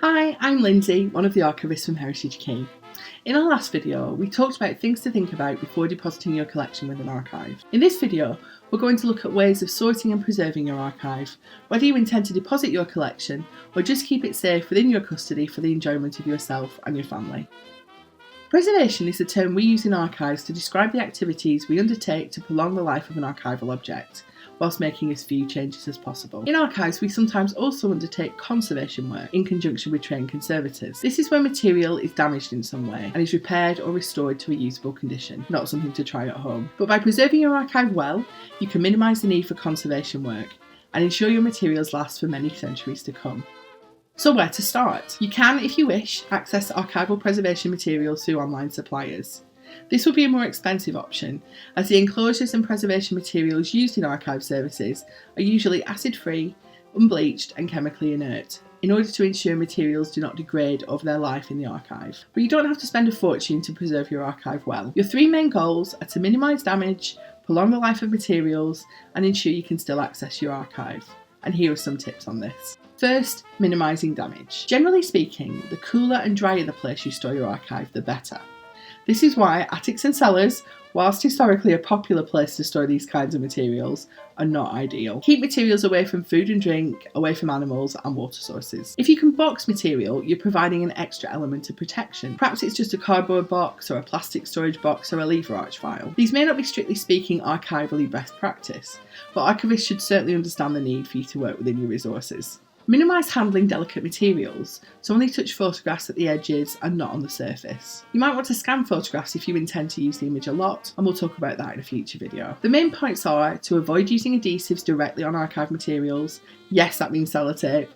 Hi, I'm Lindsay, one of the archivists from Heritage Quay. In our last video, we talked about things to think about before depositing your collection with an archive. In this video, we're going to look at ways of sorting and preserving your archive, whether you intend to deposit your collection or just keep it safe within your custody for the enjoyment of yourself and your family. Preservation is the term we use in archives to describe the activities we undertake to prolong the life of an archival object, whilst making as few changes as possible. In archives, we sometimes also undertake conservation work in conjunction with trained conservators. This is when material is damaged in some way and is repaired or restored to a usable condition, not something to try at home. But by preserving your archive well, you can minimise the need for conservation work and ensure your materials last for many centuries to come. So where to start? You can, if you wish, access archival preservation materials through online suppliers. This will be a more expensive option, as the enclosures and preservation materials used in archive services are usually acid-free, unbleached and chemically inert, in order to ensure materials do not degrade over their life in the archive. But you don't have to spend a fortune to preserve your archive well. Your three main goals are to minimise damage, prolong the life of materials, and ensure you can still access your archive. And here are some tips on this. First, minimising damage. Generally speaking, the cooler and drier the place you store your archive, the better. This is why attics and cellars, whilst historically a popular place to store these kinds of materials, are not ideal. Keep materials away from food and drink, away from animals and water sources. If you can box material, you're providing an extra element of protection. Perhaps it's just a cardboard box or a plastic storage box or a lever arch file. These may not be strictly speaking archivally best practice, but archivists should certainly understand the need for you to work within your resources. Minimise handling delicate materials, so only touch photographs at the edges and not on the surface. You might want to scan photographs if you intend to use the image a lot, and we'll talk about that in a future video. The main points are to avoid using adhesives directly on archive materials. Yes, that means sellotape.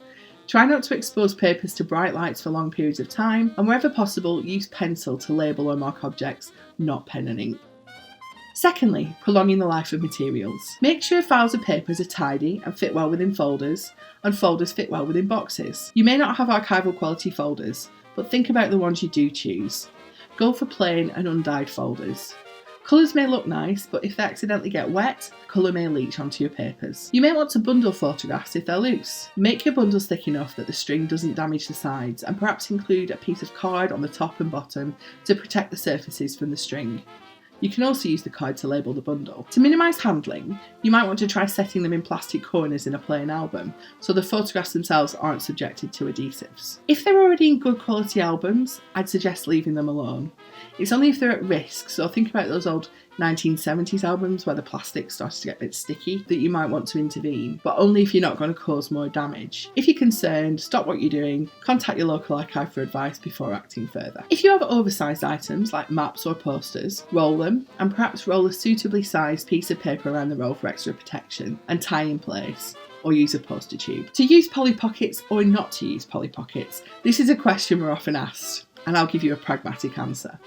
Try not to expose papers to bright lights for long periods of time, and wherever possible, use pencil to label or mark objects, not pen and ink. Secondly, prolonging the life of materials. Make sure files of papers are tidy and fit well within folders, and folders fit well within boxes. You may not have archival quality folders, but think about the ones you do choose. Go for plain and undyed folders. Colours may look nice, but if they accidentally get wet, the colour may leach onto your papers. You may want to bundle photographs if they're loose. Make your bundles thick enough that the string doesn't damage the sides, and perhaps include a piece of card on the top and bottom to protect the surfaces from the string. You can also use the card to label the bundle. To minimise handling, you might want to try setting them in plastic corners in a plain album, so the photographs themselves aren't subjected to adhesives. If they're already in good quality albums, I'd suggest leaving them alone. It's only if they're at risk, so think about those old 1970s albums where the plastic starts to get a bit sticky, that you might want to intervene, but only if you're not going to cause more damage. If you're concerned, stop what you're doing, contact your local archive for advice before acting further. If you have oversized items like maps or posters, roll them, and perhaps roll a suitably sized piece of paper around the roll for extra protection, and tie in place, or use a poster tube. To use poly pockets or not to use poly pockets, this is a question we're often asked, and I'll give you a pragmatic answer.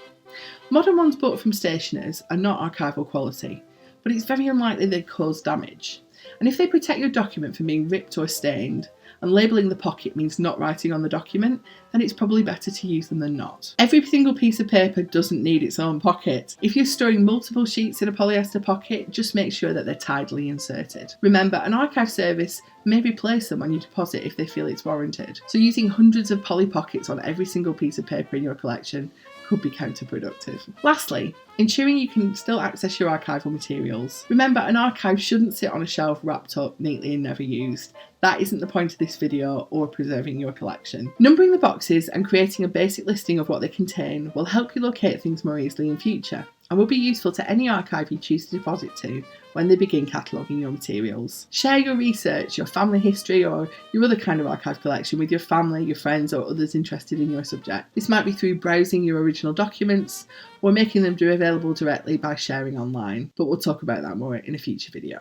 Modern ones bought from stationers are not archival quality, but it's very unlikely they'd cause damage. And if they protect your document from being ripped or stained, and labelling the pocket means not writing on the document, then it's probably better to use them than not. Every single piece of paper doesn't need its own pocket. If you're storing multiple sheets in a polyester pocket, just make sure that they're tidily inserted. Remember, an archive service may replace them when you deposit if they feel it's warranted. So using hundreds of poly pockets on every single piece of paper in your collection could be counterproductive. Lastly, ensuring you can still access your archival materials. Remember, an archive shouldn't sit on a shelf wrapped up neatly and never used. That isn't the point of this video or preserving your collection. Numbering the boxes and creating a basic listing of what they contain will help you locate things more easily in future, and will be useful to any archive you choose to deposit to when they begin cataloguing your materials. Share your research, your family history, or your other kind of archive collection with your family, your friends, or others interested in your subject. This might be through browsing your original documents or making them available directly by sharing online, but we'll talk about that more in a future video.